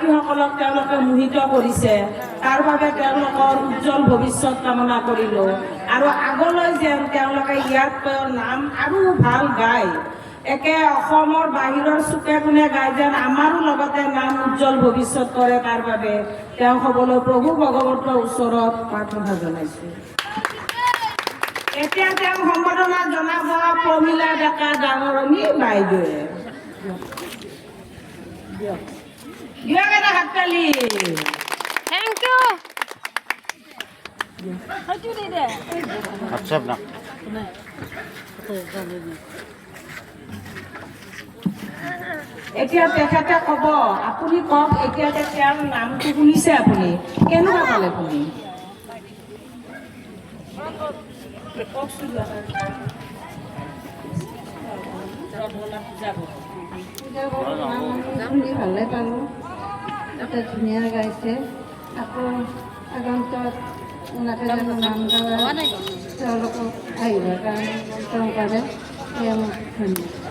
ব্যক্তিসকলক তেওঁলোকে মোহিত কৰিছে তাৰ বাবে তেওঁলোকৰ উজ্জ্বল ভৱিষ্যত কামনা কৰিলোঁ আৰু আগলৈ যেন তেওঁলোকে ইয়াতকৈ নাম আৰু ভাল গায় একে অসমৰ বাহিৰৰ চুকে কোণে গায় যেন আমাৰো লগতে নাম উজ্জ্বল ভৱিষ্যত কৰে তাৰ বাবে তেওঁ সকলো প্ৰভু ভগৱন্তৰ ওচৰত প্ৰাৰ্থনা জনাইছোঁ। এতিয়া তেওঁ সম্বৰ্ধনা জনাব প্ৰমীলা ডেকা ডাঙৰণী বাইদেৱে। দিয়ক এটা হাততালি। Thank you. আচ্ছা না এতিয়া তেখেতে ক'ব আপুনি কওক এতিয়া তেওঁৰ নামটো শুনিছে আপুনি কেনেকুৱা পালে আপুনি ভালে পালোঁ এটা ধুনীয়া গাইছে আকৌ আগন্তক নাম গাৱা তেওঁলোকক আহিবৰ কাৰণে তেওঁ পাৰে সেয়া মোক ধন্যবাদ।